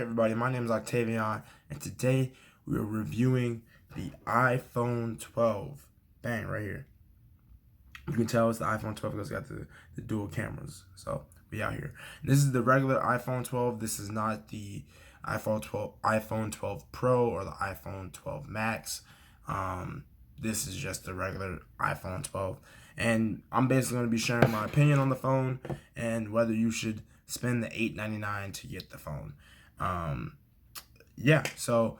Everybody, my name is Octavion, and today we are reviewing the iPhone 12. Bang, right here. You can tell it's the iPhone 12 because it's got the dual cameras. So we out here. This is the regular iPhone 12. This is not the iPhone 12 Pro or the iPhone 12 Max. This is just the regular iPhone 12. And I'm basically going to be sharing my opinion on the phone and whether you should spend the $8.99 to get the phone. Yeah, so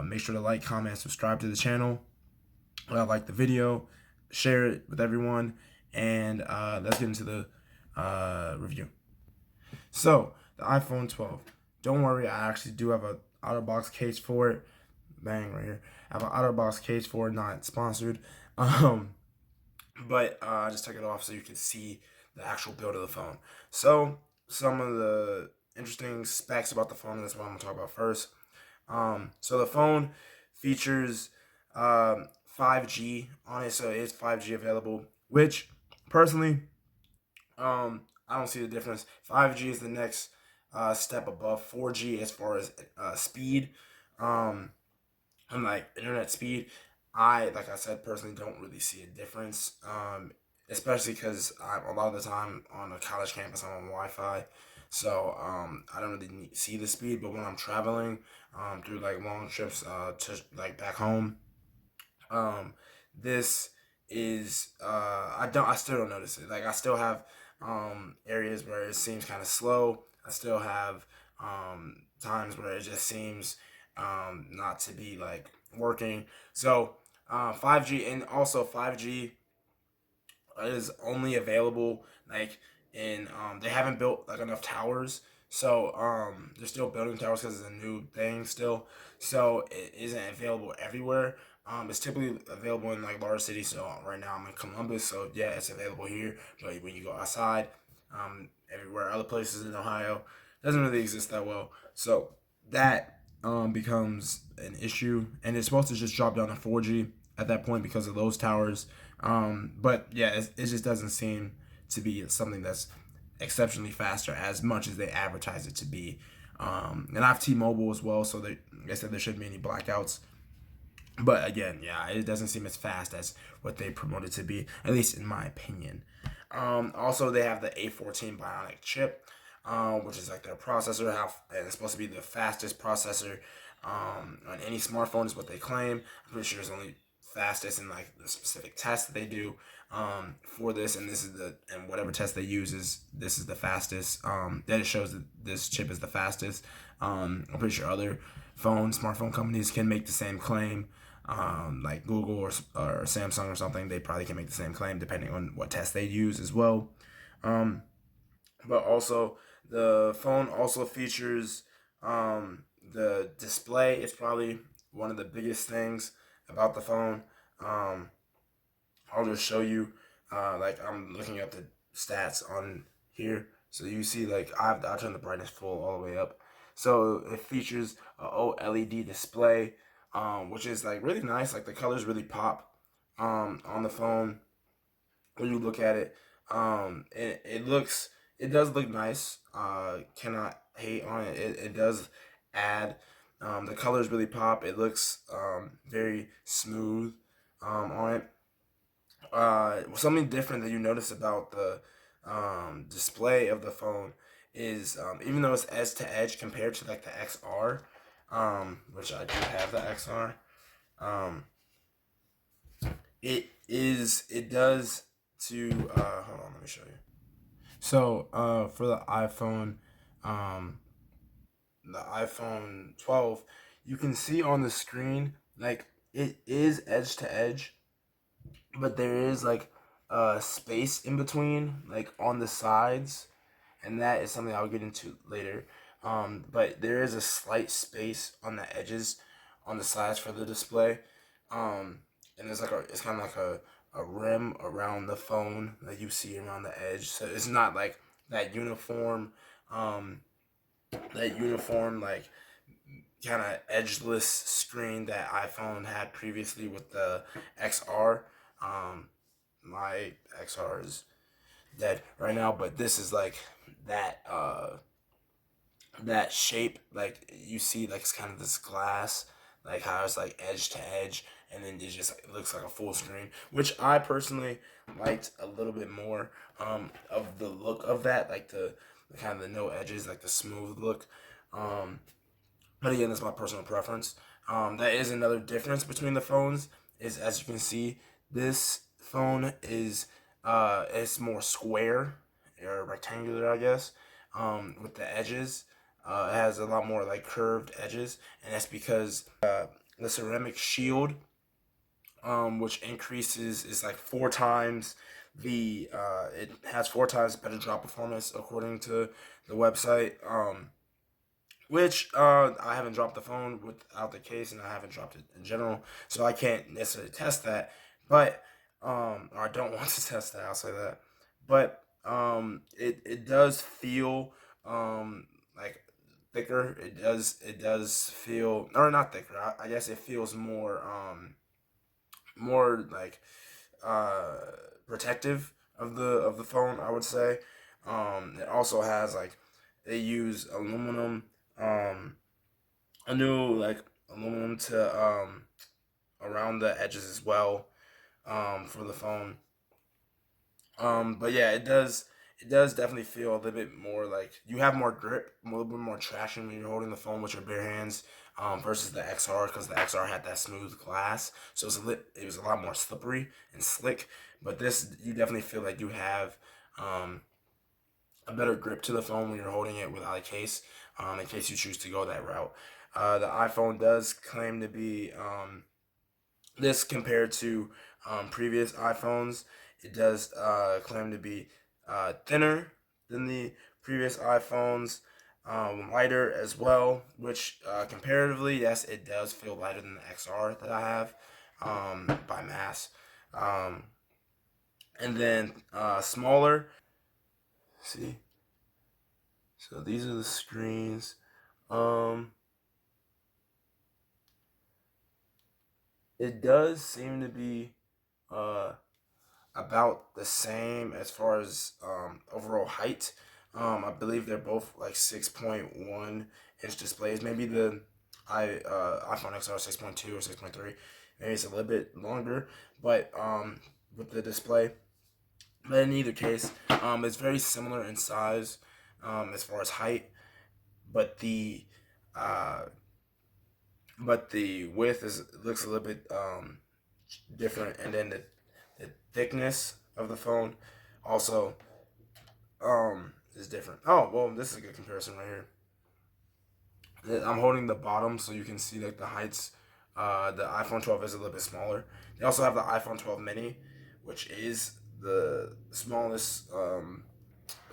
make sure to like, comment, subscribe to the channel. Like the video, share it with everyone, and let's get into the review. So the iPhone 12. Don't worry, I actually do have a out-of-box case for it. Bang, right here. I have an out-of-box case for it, not sponsored. But I just took it off so you can see the actual build of the phone. So some of the interesting specs about the phone, that's what I'm gonna talk about first. So the phone features 5G on it, so it is 5G available, which personally, I don't see the difference. 5G is the next step above 4G as far as speed. And like internet speed, like I said, personally don't really see a difference. Especially because a lot of the time on a college campus, I'm on Wi-Fi, so I don't really see the speed. But when I'm traveling through like long trips to like back home, this is I still don't notice it. Like I still have areas where it seems kind of slow. I still have times where it just seems not to be like working. So 5G, and also 5G is only available like in they haven't built like enough towers, so they're still building towers because it's a new thing still, so it isn't available everywhere. It's typically available in like large cities. So right now I'm in Columbus, so yeah, it's available here. But when you go outside, everywhere other places in Ohio, doesn't really exist that well. So that becomes an issue, and it's supposed to just drop down to 4G at that point because of those towers. But yeah, it just doesn't seem to be something that's exceptionally faster as much as they advertise it to be. And I have T-Mobile as well, so like I said, there shouldn't be any blackouts. But again, yeah, it doesn't seem as fast as what they promoted to be, at least in my opinion. Also, they have the A14 Bionic Chip, which is like their processor. And it's supposed to be the fastest processor on any smartphone, is what they claim. I'm pretty sure it's only fastest in like the specific test that they do for this, and whatever test they use this is the fastest. That it shows that this chip is the fastest. I'm pretty sure other smartphone companies can make the same claim. Like Google or Samsung or something, they probably can make the same claim depending on what test they use as well. But also the phone also features the display. It's probably one of the biggest things about the phone. I'll just show you. Like I'm looking at the stats on here, so you see like I turn the brightness full all the way up. So it features a OLED display, which is like really nice. Like the colors really pop on the phone when you look at it. It does look nice. Cannot hate on it. It does add. The colors really pop. It looks very smooth on it. Something different that you notice about the display of the phone is even though it's edge to edge compared to like the XR, which I do have the XR, it does to hold on, let me show you. So for the iPhone 12, you can see on the screen like it is edge to edge, but there is like a space in between, like on the sides, and that is something I'll get into later. But there is a slight space on the edges, on the sides for the display, and it's kind of like a rim around the phone that you see around the edge. So it's not like that uniform, like kind of edgeless screen that iPhone had previously with the XR. My XR is dead right now, but this is like that that shape, like you see, like it's kind of this glass, like how it's like edge to edge, and then it just it looks like a full screen, which I personally liked a little bit more of the look of that, like the kind of the no edges, like the smooth look. Um, but again, that's my personal preference. That is another difference between the phones. Is, as you can see, this phone is it's more square or rectangular, I guess, with the edges. It has a lot more like curved edges, and that's because the ceramic shield, which increases, is like 4 times the it has 4 times better drop performance according to the website. Which I haven't dropped the phone without the case, and I haven't dropped it in general, so I can't necessarily test that. But or I don't want to test that. I'll say that. But it does feel like thicker. It does feel, or not thicker. I guess it feels more like uh protective of the phone, I would say. It also has like, they use aluminum, um a new like aluminum to around the edges as well, for the phone. But yeah, it does definitely feel a little bit more like you have more grip, a little bit more traction when you're holding the phone with your bare hands, versus the XR, because the XR had that smooth glass, so it was a lot more slippery and slick. But this, you definitely feel like you have um, a better grip to the phone when you're holding it without a case, in case you choose to go that route. The iPhone does claim to be, this compared to previous iPhones, it does claim to be thinner than the previous iPhones, lighter as well, which comparatively, yes, it does feel lighter than the XR that I have, by mass. Um, and then smaller. See, so these are the screens. Um, it does seem to be uh, about the same as far as overall height. I believe they're both like 6.1 inch displays. Maybe the iPhone XR 6.2 or 6.3. Maybe it's a little bit longer, but with the display. But in either case, it's very similar in size, as far as height, but uh, the width is looks a little bit different, and then the thickness of the phone also is different. Oh well, this is a good comparison right here. I'm holding the bottom so you can see like the heights. The iPhone 12 is a little bit smaller. They also have the iPhone 12 mini, which is the smallest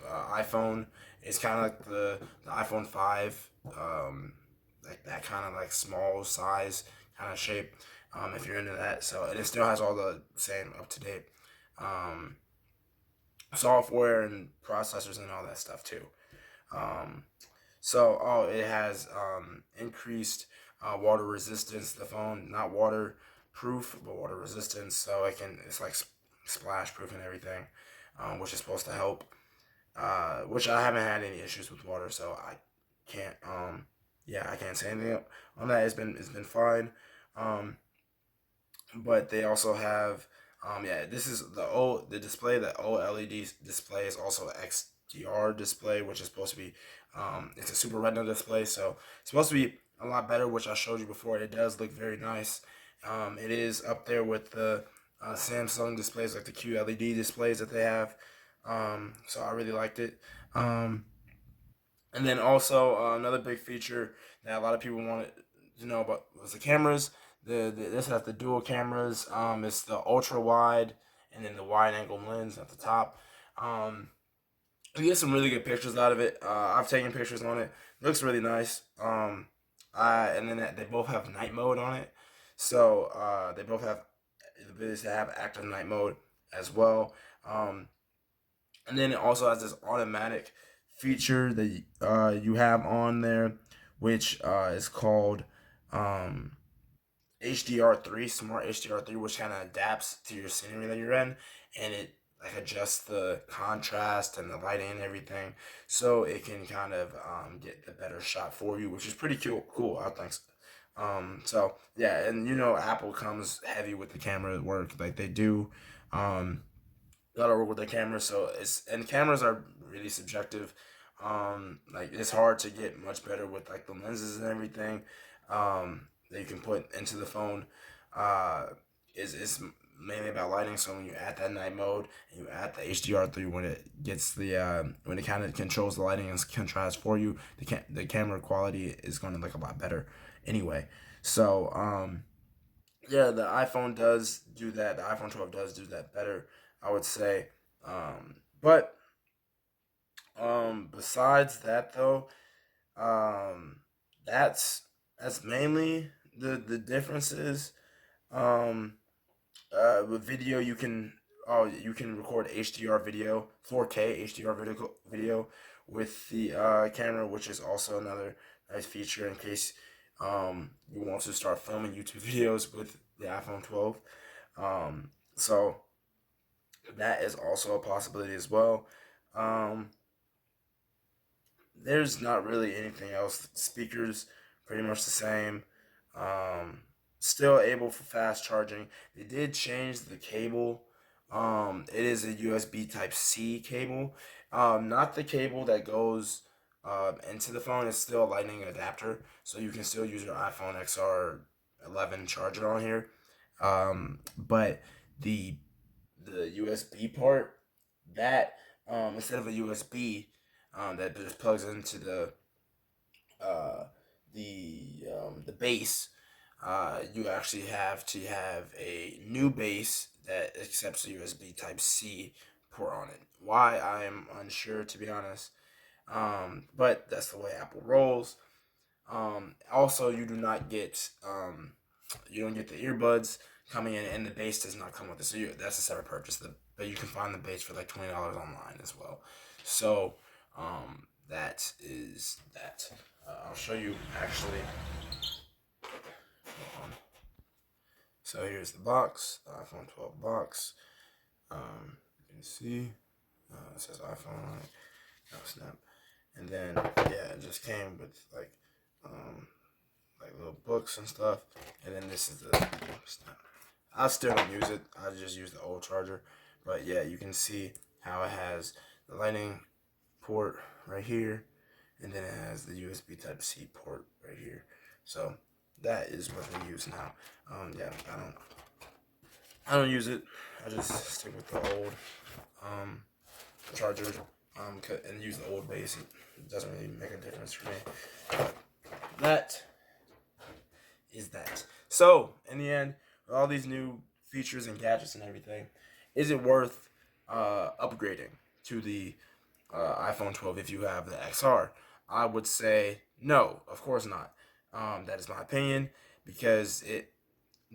iPhone. It's kind of like the iPhone 5, like that kind of like small size kind of shape. If you're into that, so and it still has all the same up to date um, software and processors and all that stuff too. Um, so it has increased water resistance. The phone, not waterproof, but water resistance. So it's like splash proof and everything, which is supposed to help. Which I haven't had any issues with water, so I can't. Yeah, I can't say anything on that. It's been fine. Um, but they also have, yeah, this is the display. The OLED display is also an XDR display, which is supposed to be, it's a super retina display, so it's supposed to be a lot better, which I showed you before. It does look very nice. It is up there with the Samsung displays, like the QLED displays that they have. So I really liked it. And then also another big feature that a lot of people wanted to know about was the cameras. This has the dual cameras. It's the ultra wide and then the wide angle lens at the top. Um, you get some really good pictures out of it. I've taken pictures on it. It looks really nice. And then they both have night mode on it. So they both have the ability to have active night mode as well. And then it also has this automatic feature that you have on there, which is called um, HDR3, Smart HDR3, which kind of adapts to your scenery that you're in, and it like adjust the contrast and the lighting and everything, so it can kind of get the better shot for you, which is pretty cool, I think. So yeah, and Apple comes heavy with the camera work, like they do. Gotta work with the camera, so and cameras are really subjective. Like it's hard to get much better with like the lenses and everything that you can put into the phone. Uh, is mainly about lighting. So when you add that night mode and you add the HDR3, when it gets when it kind of controls the lighting and contrast for you, the camera quality is going to look a lot better anyway. So yeah, the iPhone does do that. The iPhone 12 does do that better, I would say. But besides that though, um, that's mainly the differences. Um, with video, you can record HDR video, 4K HDR video with the camera, which is also another nice feature in case you want to start filming YouTube videos with the iPhone 12. So that is also a possibility as well. Um, there's not really anything else. Speakers pretty much the same. Um, Still able for fast charging. They did change the cable. It is a USB Type C cable. Not the cable that goes into the phone. It's still a Lightning adapter, so you can still use your iPhone XR11 charger on here. But the USB part, that instead of a USB that just plugs into uh, the base, you actually have to have a new base that accepts a USB Type C port on it. Why, I am unsure, to be honest. But that's the way Apple rolls. Also, you don't get the earbuds coming in, and the base does not come with it. So that's a separate purchase. But you can find the base for like $20 online as well. So that is that. I'll show you actually. So here's the box, the iPhone 12 box. You can see it says iPhone on it. No snap. And then yeah, it just came with like little books and stuff. And then this is the snap. I still don't use it. I just use the old charger. But yeah, you can see how it has the Lightning port right here, and then it has the USB Type C port right here. So that is what they use now. Yeah, I don't use it. I just stick with the old charger and use the old base. It doesn't really make a difference for me. But that is that. So in the end, with all these new features and gadgets and everything, is it worth upgrading to the iPhone 12 if you have the XR? I would say no, of course not. That is my opinion, because it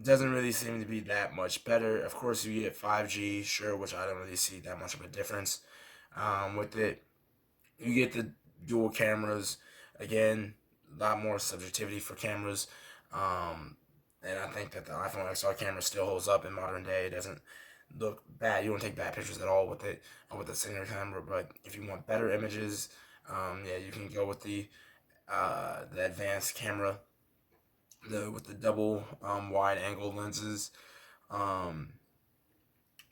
doesn't really seem to be that much better. Of course, you get 5G, sure, which I don't really see that much of a difference with it. You get the dual cameras, again, a lot more subjectivity for cameras. And I think that the iPhone XR camera still holds up in modern day. It doesn't look bad. You don't take bad pictures at all with it, with the single camera. But if you want better images, yeah, you can go with the advanced camera, with the double wide angle lenses. Um,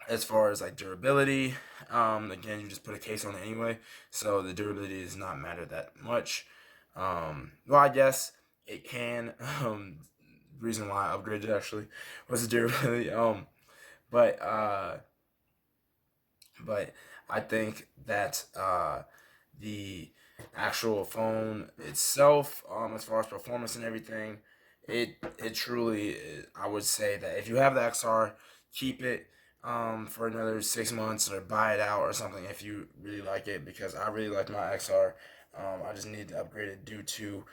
as far as like durability, again, you just put a case on it anyway, so the durability does not matter that much. Well, I guess it can. Reason why I upgraded actually was the durability. But but I think that the actual phone itself, as far as performance and everything, it truly, I would say that if you have the XR, keep it for another 6 months, or buy it out or something if you really like it, because I really like my XR. I just need to upgrade it due to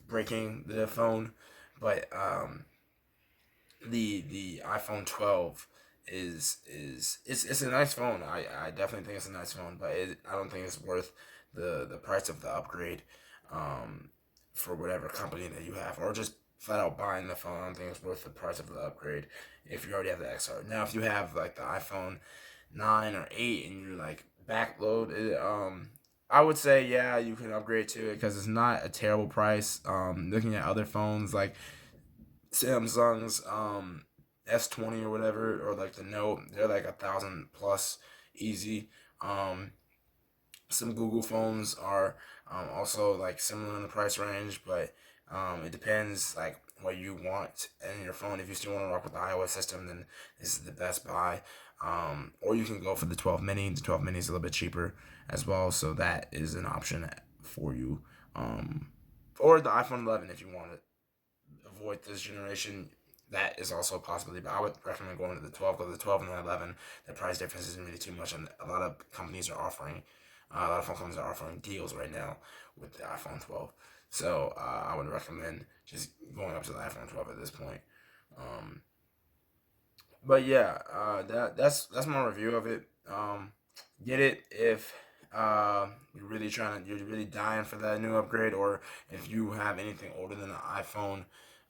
breaking the phone, but the iPhone 12 it's a nice phone. I definitely think it's a nice phone, but I don't think it's worth the price of the upgrade for whatever company that you have, or just flat out buying the phone. I don't think it's worth the price of the upgrade if you already have the XR. Now, if you have like the iPhone 9 or 8 and you're like backloaded, I would say yeah, you can upgrade to it because it's not a terrible price. Looking at other phones like Samsung's S20 or whatever, or like the Note, they're like 1,000 plus easy. Um, some Google phones are also like similar in the price range, but it depends like what you want in your phone. If you still want to rock with the iOS system, then this is the best buy. Or you can go for the 12 mini. The 12 mini is a little bit cheaper as well, so that is an option for you. Or the iPhone 11 if you want to avoid this generation. That is also a possibility, but I would recommend going to the 12 because the 12 and the 11, the price difference isn't really too much, and a lot of companies are offering, a lot of phone companies are offering deals right now with the iPhone 12. So I would recommend just going up to the iPhone 12 at this point. Um, but yeah, that's my review of it. Get it if you're really dying for that new upgrade, or if you have anything older than an iPhone.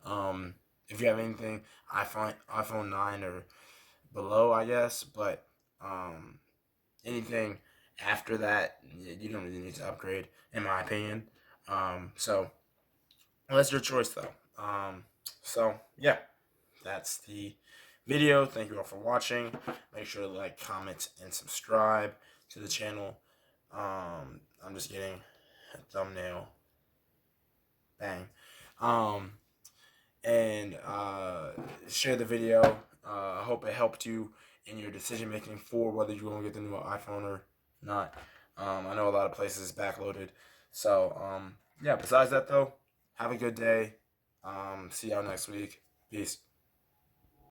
Um, if you have anything iPhone 9 or below, I guess, but anything after that, you don't really need to upgrade, in my opinion. So that's your choice, though. So yeah, that's the video. Thank you all for watching. Make sure to like, comment, and subscribe to the channel. I'm just getting a thumbnail. Bang. Um, and share the video. I hope it helped you in your decision making for whether you want to get the new iPhone or not. I know a lot of places backloaded. So yeah. Besides that, though, have a good day. See y'all next week. Peace.